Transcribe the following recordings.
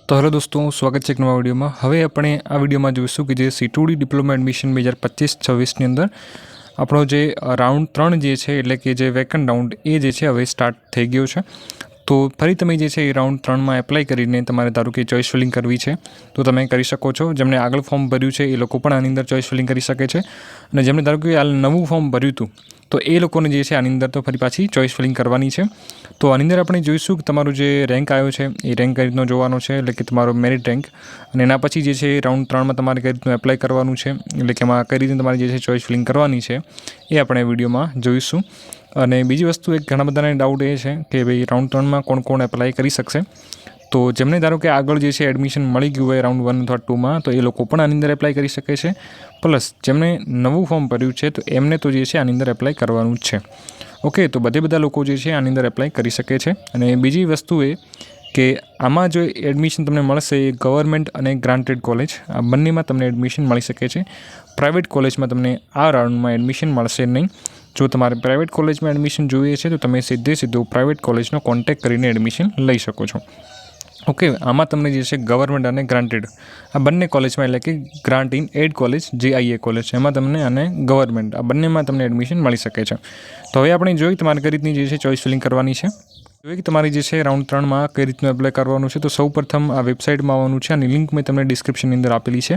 तो हेलो दोस्तों, स्वागत है एक नवा विडियो में। हवे अपने आ विडियो में जोईशुं कि जे C2D डिप्लोमा एडमिशन 2025-26 ની અંદર આપણો જે રાઉન્ડ 3 જે છે એટલે કે જે વેકન્ટ રાઉન્ડ એ જે છે હવે સ્ટાર્ટ થઈ ગયો છે। તો ફરી તમે જે છે એ રાઉન્ડ 3 માં એપ્લાય કરીને તમારે ધારો કે ચોઇસ ફિલિંગ કરવી છે તો તમે કરી શકો છો। જેમણે આગળ ફોર્મ ભર્યું છે એ લોકો પણ આની અંદર ચોઇસ ફિલિંગ કરી શકે છે અને જેમણે ધારો કે હાલ નવું ફોર્મ ભર્યું હતું તો એ લોકોને જે છે આની અંદર તો ફરી પાછી ચોઇસ ફિલિંગ કરવાની છે। તો આની અંદર આપણે જોઈશું કે તમારું જે રેન્ક આવ્યો છે એ રેન્ક કઈ રીતનો જોવાનો છે એટલે કે તમારો મેરિટ રેન્ક અને એના પછી જે છે રાઉન્ડ 3 માં તમારે કઈ રીતનું એપ્લાય કરવાનું છે એટલે કે એમાં કઈ રીતે તમારે જે છે ચોઇસ ફિલિંગ કરવાની છે એ આપણે વિડીયોમાં જોઈશું। અને બીજી વસ્તુ એક ઘણા બધાને ડાઉટ એ છે કે ભાઈ રાઉન્ડ 3 માં કોણ કોણ એપ્લાય કરી શકશે। તો જેમને ધારો કે આગળ જે છે એડમિશન મળી ગયું હોય રાઉન્ડ 1 અથવા 2 માં તો એ લોકો પણ આની અંદર એપ્લાય કરી શકે છે, પ્લસ જેમણે નવું ફોર્મ ભર્યું છે તો એમને તો જે છે આની અંદર એપ્લાય કરવાનું જ છે। ઓકે, તો બધા લોકો જે છે આની અંદર એપ્લાય કરી શકે છે। અને બીજી વસ્તુ એ કે આમાં જો એડમિશન તમને મળશે એ ગવર્મેન્ટ અને ગ્રાન્ટેડ કોલેજ આ બંનેમાં તમને એડમિશન મળી શકે છે। પ્રાઇવેટ કોલેજમાં તમને આ રાઉન્ડમાં એડમિશન મળશે નહીં। જો તમારે પ્રાઇવેટ કોલેજમાં એડમિશન જોઈએ છે તો તમે સીધું પ્રાઇવેટ કોલેજનો કોન્ટેક્ટ કરીને એડમિશન લઈ શકો છો। ઓકે, આમાં તમને જે છે ગવર્મેન્ટ અને ગ્રાન્ટેડ આ બંને કોલેજમાં એટલે કે grant in add college GIA college એમાં તમને અને ગવર્મેન્ટ આ બંનેમાં તમને એડમિશન મળી શકે છે। તો હવે આપણે જોઈએ તમારે કઈ રીતની જે છે ચોઇસ ફિલિંગ કરવાની છે। જોઈએ કે તમારી જે છે રાઉન્ડ 3 માં કઈ રીતનું એપ્લાય કરવાનું છે। તો સૌપ્રથમ આ વેબસાઇટમાં આવવાનું છે, આની લિંક મેં તમને ડિસ્ક્રિપ્શનની અંદર આપેલી છે।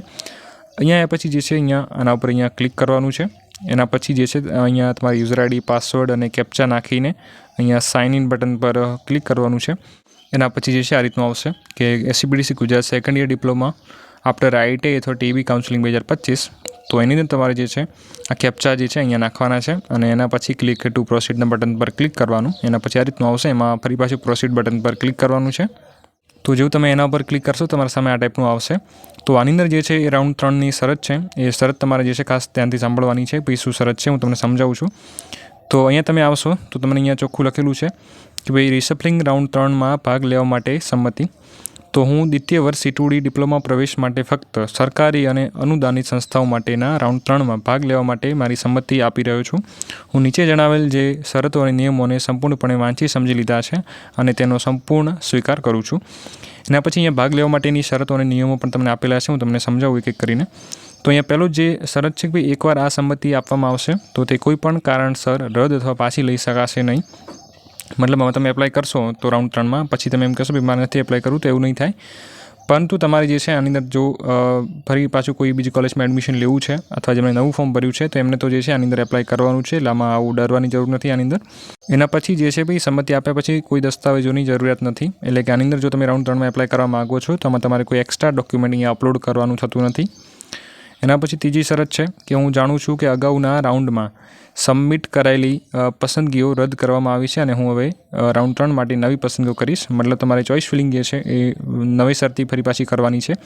અહીંયા પછી જે છે અહીંયા આના ઉપર અહીંયા ક્લિક કરવાનું છે। એના પછી જે છે અહીંયા તમારી યુઝર આઈડી, પાસવર્ડ અને કેપ્ચા નાખીને અહીંયા સાઇન ઇન બટન પર ક્લિક કરવાનું છે। એના પછી જે છે આ રીતનું આવશે કે SCBDC Gujarat second year diploma after IIT અથવા TB કાઉન્સેલિંગ 2025। તો એની અંદર તમારે જે છે આ કેપ્ચા જે છે અહીંયા નાખવાના છે અને એના પછી ક્લિક ટુ પ્રોસીડના બટન પર ક્લિક કરવાનું। એના પછી આ રીતનું આવશે, એમાં ફરી પાછું પ્રોસીડ બટન પર ક્લિક કરવાનું છે। તો જેવું તમે એના પર ક્લિક કરશો તમારા સામે આ ટાઈપનું આવશે। તો આની અંદર જે છે એ રાઉન્ડ 3ની શરત છે એ શરત તમારે જે છે ખાસ ધ્યાનથી સાંભળવાની છે। પછી શું શરત છે હું તમને સમજાવું છું। તો અહીંયા તમે આવશો તો તમને અહીંયા ચોખ્ખું લખેલું છે કે ભાઈ રિસપ્લિંગ રાઉન્ડ 3 માં ભાગ લેવા માટે સંમતિ। તો હું દ્વિતીય વર્ષ C2D ડિપ્લોમા પ્રવેશ માટે ફક્ત સરકારી અને અનુદાનિત સંસ્થાઓ માટેના રાઉન્ડ 3 માં ભાગ લેવા માટે મારી સંમતિ આપી રહ્યો છું। હું નીચે જણાવેલ જે શરતો અને નિયમોને સંપૂર્ણપણે વાંચી સમજી લીધા છે અને તેનો સંપૂર્ણ સ્વીકાર કરું છું। એના પછી અહીંયા ભાગ લેવા માટેની શરતો અને નિયમો પણ તમને આપેલા છે, હું તમને સમજાવું એક એક કરીને। તો અહીંયા પહેલો જે શરત છે કે ભાઈ એકવાર આ સંમતિ આપવામાં આવશે તો તે કોઈ પણ કારણસર રદ અથવા પાછી લઈ શકાશે નહીં। મતલબ તમે એપ્લાય કરશો તો રાઉન્ડ 3 માં પછી તમે એમ કહેશો ભાઈ મારે નથી એપ્લાય કરવું તો એવું નહીં થાય। પરંતુ તમારે જે છે આની અંદર જો ફરી પાછું કોઈ બીજી કોલેજમાં એડમિશન લેવું છે અથવા જેમણે નવું ફોર્મ ભર્યું છે તો એમને તો જે છે આની અંદર એપ્લાય કરવાનું છે, એટલે આમાં આવું ડરવાની જરૂર નથી આની અંદર। એના પછી જે છે ભાઈ સંમતિ આપ્યા પછી કોઈ દસ્તાવેજોની જરૂરિયાત નથી, એટલે કે આની અંદર જો તમે રાઉન્ડ 3 માં એપ્લાય કરવા માગો છો તો આમાં તમારે કોઈ એક્સ્ટ્રા ડોક્યુમેન્ટ અહીંયા અપલોડ કરવાનું થતું નથી। એના પછી ત્રીજી શરત છે કે હું જાણું છું કે અગાઉના રાઉન્ડમાં સબમિટ કરાયેલી પસંદગીઓ રદ કરવામાં આવી છે અને હું હવે રાઉન્ડ 3 માટે નવી પસંદગીઓ કરીશ। મતલબ તમારે ચોઇસ ફિલિંગ જે છે એ નવેસરથી ફરી પાછી કરવાની છે।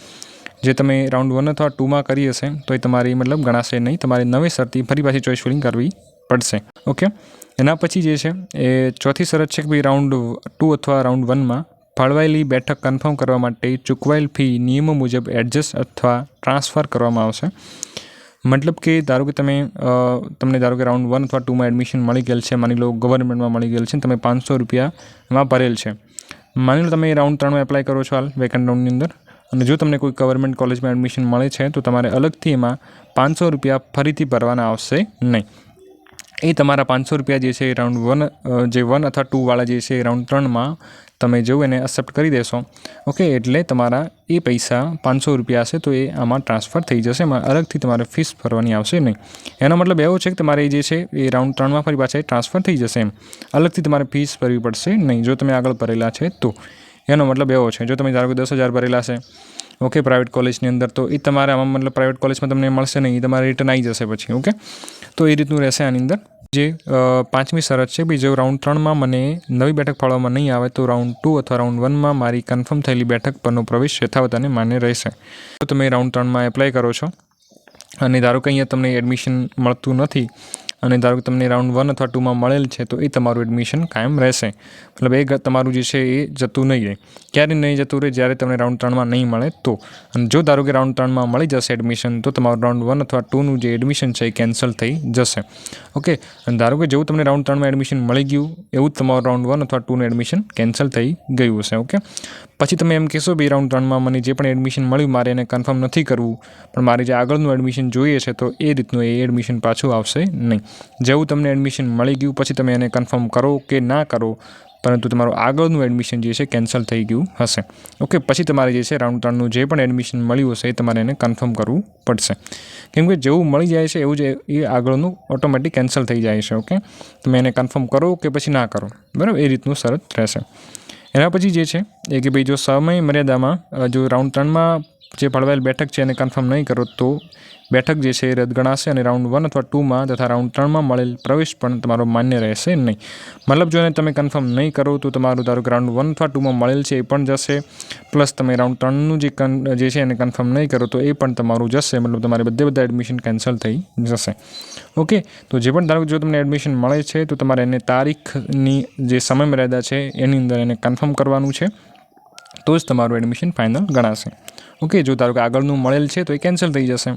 જે તમે રાઉન્ડ 1 અથવા 2 માં કરી હશે તો એ તમારી મતલબ ગણાશે નહીં, તમારે નવેસરથી ફરી પાછી ચોઇસ ફિલિંગ કરવી પડશે। ઓકે, એના પછી જે છે એ ચોથી શરત છે કે ભાઈ રાઉન્ડ 2 અથવા રાઉન્ડ 1 માં ફાળવાયેલી બેઠક કન્ફર્મ કરવા માટે ચૂકવાયેલ ફી નિયમો મુજબ એડજસ્ટ અથવા ટ્રાન્સફર કરવામાં આવશે। મતલબ કે ધારો કે તમને ધારો કે રાઉન્ડ 1 અથવા 2 માં એડમિશન મળી ગયેલ છે, માની લો ગવર્મેન્ટમાં મળી ગયેલ છે, તમે 500 રૂપિયામાં ભરેલ છે। માની લો તમે રાઉન્ડ 3 માં એપ્લાય કરો છો હાલ વેકન્ટ રાઉન્ડની અંદર અને જો તમને કોઈ ગવર્મેન્ટ કોલેજમાં એડમિશન મળે છે તો તમારે અલગથી એમાં 500 રૂપિયા ફરીથી ભરવાના આવશે નહીં। એ તમારા 500 રૂપિયા જે છે રાઉન્ડ 1 જે 1 અથવા 2 વાળા જે છે રાઉન્ડ 3 માં તમે જો એને એક્સેપ્ટ કરી દેશો, ઓકે, એટલે તમારા એ પૈસા 500 રૂપિયા હશે તો એ આમાં ટ્રાન્સફર થઈ જશે, એમાં અલગથી તમારે ફીસ ભરવાની આવશે નહીં। એનો મતલબ એવો છે કે તમારે જે છે એ રાઉન્ડ 3 માં ફરી પાછા ટ્રાન્સફર થઈ જશે, એમ અલગથી તમારે ફીસ ભરવી પડશે નહીં જો તમે આગળ ભરેલા છે તો। એનો મતલબ એવો છે જો તમે ધારો કે 10,000 ભરેલા છે ઓકે પ્રાઇવેટ કોલેજની અંદર તો એ તમારે આમાં મતલબ પ્રાઇવેટ કોલેજમાં તમને મળશે નહીં, એ તમારે રિટર્ન આવી જશે પછી। ઓકે, તો એ રીતનું રહેશે આની અંદર। જે પાંચમી શરત છે ભાઈ જો રાઉન્ડ 3 માં મને નવી બેઠક ફાળવવામાં નહીં આવે તો રાઉન્ડ 2 અથવા રાઉન્ડ 1 માં મારી કન્ફર્મ થયેલી બેઠક પરનો પ્રવેશ યથાવત અને માન્ય રહેશે। જો તમે રાઉન્ડ 3 માં એપ્લાય કરો છો અને ધારો કે અહીંયા તમને એડમિશન મળતું નથી અને ધારો કે તમને રાઉન્ડ 1 અથવા 2 માં મળેલ છે તો એ તમારું એડમિશન કાયમ રહેશે। મતલબ એ તમારું જે છે એ જતું નહીં રહે। ક્યારે નહીં જતું રહે? જ્યારે તમને રાઉન્ડ 3 માં નહીં મળે તો। અને જો ધારો કે રાઉન્ડ 3 માં મળી જશે એડમિશન તો તમારું રાઉન્ડ 1 અથવા 2નું જે એડમિશન છે એ કેન્સલ થઈ જશે। ઓકે, અને ધારો કે જેવું તમને રાઉન્ડ 3 માં એડમિશન મળી ગયું એવું જ તમારું રાઉન્ડ 1 અથવા 2નું એડમિશન કેન્સલ થઈ ગયું હશે। ઓકે, પછી તમે એમ કહેશો ભાઈ રાઉન્ડ 3માં મને જે પણ એડમિશન મળ્યું મારે એને કન્ફર્મ નથી કરવું, પણ મારે જે આગળનું એડમિશન જોઈએ છે, તો એ રીતનું એ એડમિશન પાછું આવશે નહીં. જેવું તમને એડમિશન મળી ગયું પછી તમે એને કન્ફર્મ કરો કે ના કરો, પરંતુ તમારું આગળનું એડમિશન જે છે કેન્સલ થઈ ગયું હશે. ઓકે, પછી તમારે જે છે રાઉન્ડ 3નું જે પણ એડમિશન મળ્યું હશે એ તમારે એને કન્ફર્મ કરવું પડશે. કેમ કે જેવું મળી જાય છે એવું જ એ આગળનું ઓટોમેટિક કેન્સલ થઈ જાય છે. ઓકે, તમે એને કન્ફર્મ કરો કે પછી ના કરો, બરાબર, એ રીતનું શરત રહેશે. એના પછી જે છે એ કે ભાઈ જો સમય મર્યાદામાં જો રાઉન્ડ 3માં જે ફાળવાયેલ બેઠક છે એને કન્ફર્મ નહીં કરો તો બેઠક જે છે એ રદ ગણાશે અને રાઉન્ડ 1 અથવા 2માં તથા રાઉન્ડ 3માં મળેલ પ્રવેશ પણ તમારો માન્ય રહેશે નહીં. મતલબ જો એને તમે કન્ફર્મ નહીં કરો તો તમારું ધારો કે રાઉન્ડ 1 અથવા 2માં મળેલ છે એ પણ જશે, પ્લસ તમે રાઉન્ડ 3નું જે છે એને કન્ફર્મ નહીં કરો તો એ પણ તમારું જશે. મતલબ તમારે બધા એડમિશન કેન્સલ થઈ જશે. ઓકે, તો જે પણ ધારો કે જો તમને એડમિશન મળે છે તો તમારે એને તારીખની જે સમય મર્યાદા છે એની અંદર એને કન્ફર્મ કરવાનું છે, તો જ તમારું એડમિશન ફાઇનલ ગણાશે. ઓકે, જો ધારો કે આગળનું મળેલ છે તો એ કેન્સલ થઈ જશે,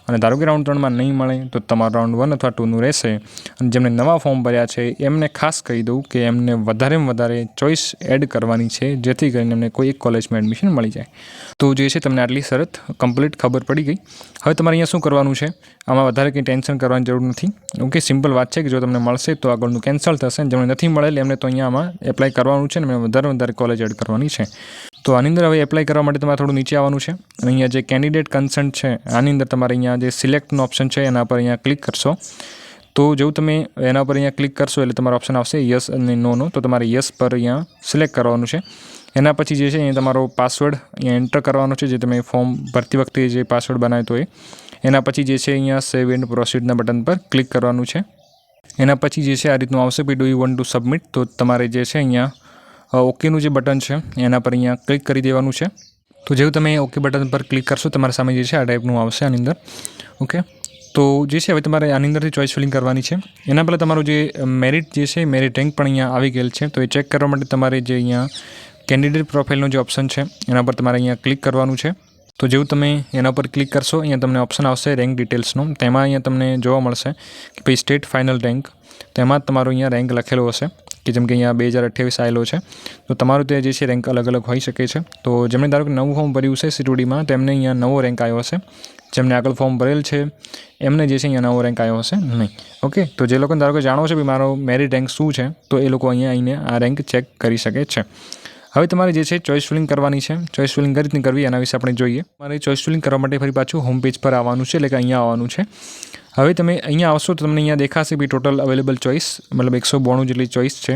અને ધારો કે રાઉન્ડ 3માં નહીં મળે તો તમારું રાઉન્ડ 1 અથવા 2નું રહેશે. અને જેમણે નવા ફોર્મ ભર્યા છે એમને ખાસ કહી દઉં કે એમને વધારેમાં વધારે ચોઈસ એડ કરવાની છે, જેથી કરીને એમને કોઈ એક કોલેજમાં એડમિશન મળી જાય. તો જે છે તમને આટલી શરત કમ્પ્લીટ ખબર પડી ગઈ. હવે તમારે અહીંયા શું કરવાનું છે, આમાં વધારે કંઈ ટેન્શન કરવાની જરૂર નથી. ઓકે, સિમ્પલ વાત છે કે જો તમને મળશે તો આગળનું કેન્સલ થશે, જેમને નથી મળેલ એમને તો અહીંયા આમાં એપ્લાય કરવાનું છે ને એમને વધારે કોલેજ એડ કરવાની છે. તો આની અંદર હવે એપ્લાય કરવા માટે તમારે થોડું નીચે આવવાનું છે, અને અહીંયા જે કેન્ડિડેટ કન્સન્ટ છે આની અંદર તમારે અહીંયા જે સિલેક્ટનો ઓપ્શન છે એના પર અહીંયા ક્લિક કરશો. તો જેવું તમે એના પર અહીંયા ક્લિક કરશો એટલે તમારો ઓપ્શન આવશે યસ અને નોનો, તો તમારે યસ પર અહીંયા સિલેક્ટ કરવાનું છે. એના પછી જે છે અહીંયા તમારો પાસવર્ડ અહીંયા એન્ટર કરવાનો છે, જે તમે ફોર્મ ભરતી વખતે જે પાસવર્ડ બનાવ્યો તો એ. એના પછી જે છે અહીંયા સેવ એન્ડ પ્રોસીડના બટન પર ક્લિક કરવાનું છે. એના પછી જે છે આ રીતનું આવશે ભાઈ do you want to submit, તો તમારે જે છે અહીંયા ઓકેનું જે બટન છે એના પર અહીંયા ક્લિક કરી દેવાનું છે. તો જેવું તમે ઓકે બટન પર ક્લિક કરશો તમારા સામે જે છે આ ટાઈપનું આવશે આની અંદર. ઓકે, તો જે છે હવે તમારે આની અંદરથી ચોઈસ ફિલિંગ કરવાની છે. એના પહેલાં તમારું જે મેરિટ જે છે મેરિટ રેન્ક પણ અહીંયા આવી ગયેલ છે, તો એ ચેક કરવા માટે તમારે જે અહીંયા કેન્ડિડેટ પ્રોફાઇલનો જે ઓપ્શન છે એના પર તમારે અહીંયા ક્લિક કરવાનું છે. તો જેવું તમે એના પર ક્લિક કરશો અહીંયા તમને ઓપ્શન આવશે રેન્ક ડિટેલ્સનો, તેમાં અહીંયા તમને જોવા મળશે કે ભાઈ સ્ટેટ ફાઇનલ રેન્ક, તેમાં તમારો અહીંયા રેન્ક લખેલો હશે કે જેમ કે અહીંયા 2028 આવેલો છે, તો તમારું તે જે છે રેન્ક અલગ અલગ હોઈ શકે છે. તો જેમણે ધારો કે નવું ફોર્મ ભર્યું છે C2Dમાં તેમને અહીંયા નવો રેન્ક આવ્યો હશે, જેમને આગળ ફોર્મ ભરેલ છે એમને જે છે અહીંયા નવો રેન્ક આવ્યો હશે નહીં. ઓકે, તો જે લોકોને ધારો કે જાણો છે ભાઈ મારો મેરિટ રેન્ક શું છે, તો એ લોકો અહીંયા આવીને આ રેન્ક ચેક કરી શકે છે. હવે તમારે જે છે ચોઈસ ફિલિંગ કરવાની છે. ચોઈસ ફિલિંગ કઈ રીતની કરવી એના વિશે આપણે જોઈએ. તમારે ચોઈસ ફિલિંગ કરવા માટે ફરી પાછું હોમ પેજ પર આવવાનું છે, એટલે કે અહીંયા આવવાનું છે. હવે તમે અહીંયા આવશો તો તમને અહીંયા દેખાશે ભાઈ ટોટલ અવેલેબલ ચોઈસ, મતલબ 192 જેટલી ચોઈસ છે,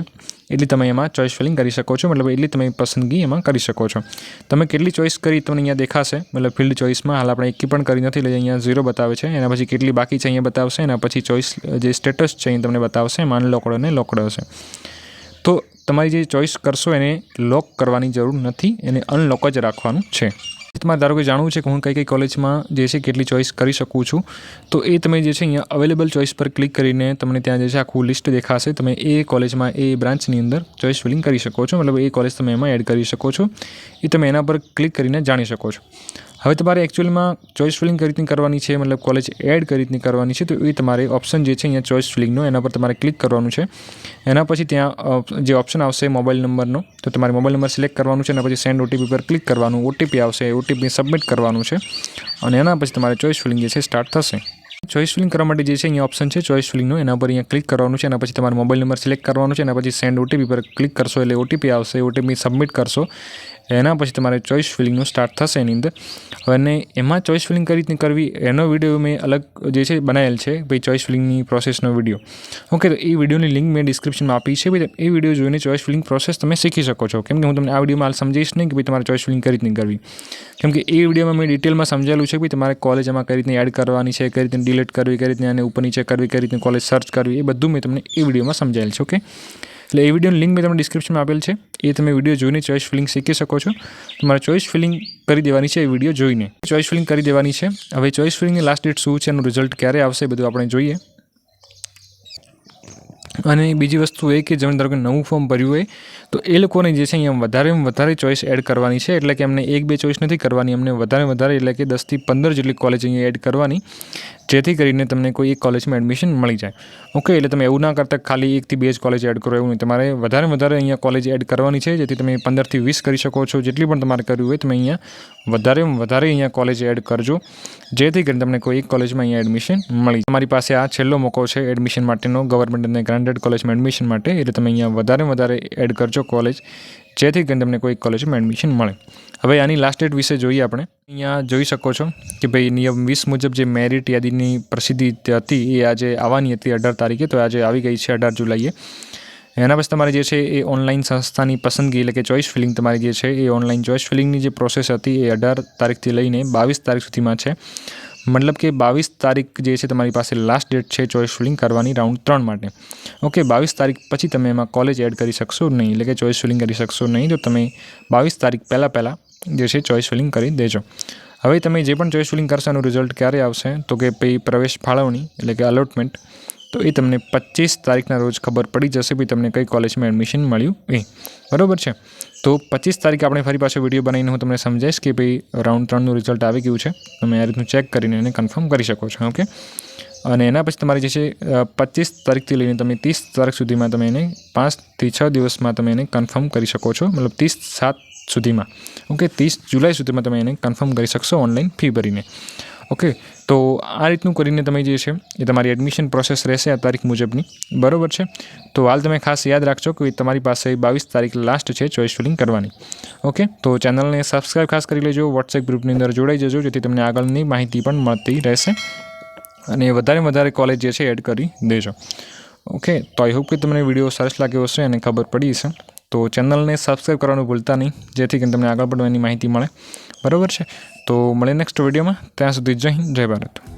એટલી તમે એમાં ચોઈસ ફિલિંગ કરી શકો છો, મતલબ એટલી તમે પસંદગી એમાં કરી શકો છો. તમે કેટલી ચોઈસ કરી તમને અહીંયા દેખાશે, મતલબ ફિલ્ડ ચોઈસમાં હાલ આપણે એકી પણ કરી નથી, એટલે અહીંયા 0 બતાવે છે. એના પછી કેટલી બાકી છે અહીંયા બતાવશે, એના પછી ચોઈસ જે સ્ટેટસ છે એ તમને બતાવશે અનલોક્ડ અને લોકડ હશે. તો તમારી જે ચોઈસ કરશો એને લોક કરવાની જરૂર નથી, એને અનલોક જ રાખવાનું છે. તમારે ધારો કે જાણવું છે કે હું કઈ કોલેજમાં જે છે કેટલી ચોઈસ કરી શકું છું, તો એ તમે જે છે અહીંયા અવેલેબલ ચોઈસ પર ક્લિક કરીને તમને ત્યાં જે છે આખું લિસ્ટ દેખાશે. તમે એ કોલેજમાં એ બ્રાન્ચની અંદર ચોઈસ ફિલિંગ કરી શકો છો, મતલબ એ કોલેજ તમે એમાં એડ કરી શકો છો, એ તમે એના પર ક્લિક કરીને જાણી શકો છો. હવે તમારે એકચ્યુઅલમાં ચોઈસ ફિલિંગ કઈ રીતની કરવાની છે, મતલબ કોલેજ એડ કઈ રીતની કરવાની છે, તો એ તમારે ઓપ્શન જે છે અહીંયા ચોઈસ ફિલિંગનો એના પર તમારે ક્લિક કરવાનું છે. એના પછી ત્યાં જે ઓપ્શન આવશે મોબાઈલ નંબરનો, તો તમારે મોબાઈલ નંબર સિલેક્ટ કરવાનું છે. એના પછી સેન્ડ ઓટીપી પર ક્લિક કરવાનું, ઓટીપી આવશે, ઓટીપી સબમિટ કરવાનું છે, અને એના પછી તમારે ચોઈસ ફિલિંગ જે છે સ્ટાર્ટ થશે. ચોઈસ ફિલિંગ કરવા માટે જે છે અહીંયા ઓપ્શન છે ચોઈસ ફિલિંગનો, એના પર અહીંયા ક્લિક કરવાનું છે. એના પછી તમારે મોબાઈલ નંબર સિલેક્ટ કરવાનું છે. એના પછી સેન્ડ ઓટીપી પર ક્લિક કરશો એટલે ઓટીપી આવશે, ઓટીપી સબમિટ કરશો, એના પછી તમારે ચોઈસ ફિલિંગનું સ્ટાર્ટ થશે એની અંદર. અને એમાં ચોઈસ ફિલિંગ કઈ રીતની કરવી એનો વિડીયો મેં અલગ જે છે બનાવેલ છે, ભાઈ ચોઈસ ફિલિંગની પ્રોસેસનો વિડીયો. ઓકે, તો એ વિડીયોની લિંક મેં ડિસ્ક્રિપ્શનમાં આપી છે, ભાઈ એ વિડીયો જોઈને ચોઈસ ફિલિંગ પ્રોસેસ તમે શીખી શકો છો. કેમ કે હું તમને આ વિડીયોમાં હાલ સમજાવીશ નહીં કે ભાઈ તમારે ચોઈસ ફિલિંગ કઈ રીતની કરવી, કેમ કે એ વિડીયોમાં મેં ડિટેલમાં સમજાવેલું છે કે ભાઈ તમારે કોલેજમાં કઈ રીતની એડ કરવાની છે, કઈ રીતની ડિલીટ કરવી, કઈ રીતની આને ઉપર નીચે કરવી, કઈ રીતની કોલેજ સર્ચ કરવી, એ બધું મેં તમને એ વિડીયોમાં સમજાવેલ છે. ઓકે, એટલે એ વિડીયોની લિંક મેં તમને ડિસ્ક્રિપ્શનમાં આપેલ છે, એ તમે વિડીયો જોઈને ચોઈસ ફિલિંગ શીખી શકો છો. તમારે ચોઈસ ફિલિંગ કરી દેવાની છે એ વિડીયો જોઈને ચોઈસ ફિલિંગ કરી દેવાની છે. હવે ચોઈસ ફિલિંગની લાસ્ટ ડેટ શું છે, એનું રિઝલ્ટ ક્યારે આવશે, બધું આપણે જોઈએ. અને બીજી વસ્તુ એ કે જેમણે ધારો કે નવું ફોર્મ ભર્યું હોય તો એ લોકોને જે છે અહીંયા વધારે ચોઈસ એડ કરવાની છે, એટલે કે એમને 1-2 ચોઈસ નથી કરવાની, એમને વધારે એટલે કે 10 થી 15 જેટલી કોલેજ અહીંયા એડ કરવાની, જેથી કરીને તમને કોઈ એક કોલેજમાં એડમિશન મળી જાય. ઓકે, એટલે તમે એવું ના કરતા ખાલી 1 થી 2 જ કોલેજ એડ કરો એવું નહીં. તમારે વધારે વધારે અહીંયા કોલેજ એડ કરવાની છે, જેથી તમે 15 થી 20 કરી શકો છો. જેટલી પણ તમારે કરવી હોય તમે અહીંયા વધારે અહીંયા કોલેજ એડ કરજો, જેથી કરીને તમને કોઈ એક કોલેજમાં અહીંયા એડમિશન મળી. તમારી પાસે આ છેલ્લો મોકો છે એડમિશન માટેનો, ગવર્મેન્ટ અને ગ્રાન્ટેડ કોલેજમાં એડમિશન માટે. એટલે તમે અહીંયા વધારે એડ કરજો કોલેજ, જેથી કરીને તમને કોઈ કોલેજમાં એડમિશન મળે. હવે આની લાસ્ટ ડેટ વિશે જોઈએ આપણે. અહીંયા જોઈ શકો છો કે ભાઈ નિયમ 20 મુજબ જે મેરિટ યાદીની પ્રસિદ્ધિ હતી એ આજે આવવાની હતી 18 તારીખે, તો આજે આવી ગઈ છે 18 જુલાઈએ. એના પછી તમારે જે છે એ ઓનલાઈન સંસ્થાની પસંદગી એટલે કે ચોઇસ ફિલિંગ તમારી જે છે એ ઓનલાઈન ચોઇસ ફિલિંગની જે પ્રોસેસ હતી એ 18 તારીખથી લઈને 22 તારીખ સુધીમાં છે. મતલબ કે 22 તારીખ જે છે તમારી પાસે લાસ્ટ ડેટ છે ચોઇસ ફિલિંગ કરવાની રાઉન્ડ 3 માટે. ઓકે, 22 તારીખ પછી તમે એમાં કોલેજ એડ કરી શકશો નહીં, એટલે કે ચોઇસ ફિલિંગ કરી શકશો નહીં. તો તમે 22 તારીખ પહેલાં જે છે ચોઇસ ફિલિંગ કરી દેજો. હવે તમે જે પણ ચોઇસ ફિલિંગ કરશો એનું રિઝલ્ટ ક્યારે આવશે તો કે ભાઈ પ્રવેશ ફાળવણી એટલે કે અલોટમેન્ટ, તો એ તમને 25 તારીખના રોજ ખબર પડી જશે ભાઈ તમને કઈ કોલેજમાં એડમિશન મળ્યું એ. બરાબર છે. તો 25 તારીખે આપણે ફરી પાછો વિડીયો બનાવીને હું તમને સમજાવીશ કે ભાઈ રાઉન્ડ 3નું રિઝલ્ટ આવી ગયું છે. તમે આ રીતનું ચેક કરીને એને કન્ફર્મ કરી શકો છો. ઓકે, અને એના પછી તમારી જે છે 25 તારીખથી લઈને તમે 30 તારીખ સુધીમાં તમે એને 5 થી 6 દિવસમાં તમે એને કન્ફર્મ કરી શકો છો. મતલબ 30/7 સુધીમાં. ઓકે, 30 જુલાઈ સુધીમાં તમે એને કન્ફર્મ કરી શકશો ઓનલાઈન ફી ભરીને. ઓકે, તો આ રીતનું કરીને તમે જે છે એ તમારી એડમિશન પ્રોસેસ રહેશે આ તારીખ મુજબની. બરાબર છે. તો હાલ તમે ખાસ યાદ રાખજો કે તમારી પાસે 22 તારીખ લાસ્ટ છે ચોઇસ ફિલિંગ કરવાની. ઓકે, તો ચેનલને સબસ્ક્રાઈબ ખાસ કરી લેજો, વોટ્સએપ ગ્રુપની અંદર જોડાઈ જજો, જેથી તમને આગળની માહિતી પણ મળતી રહેશે અને વધારે કોલેજ જે છે એડ કરી દેજો. ઓકે, તો આઈ હોપ કે તમને વિડીયો સરસ લાગ્યો હશે અને ખબર પડી હશે. તો ચેનલને સબસ્ક્રાઈબ કરવાનું ભૂલતા નહીં, જેથી કરીને તમને આગળ પણ એની માહિતી મળે. બરાબર છે. તો મળીએ નેક્સ્ટ વિડીયોમાં. ત્યાં સુધી જય હિન્દ, જય ભારત.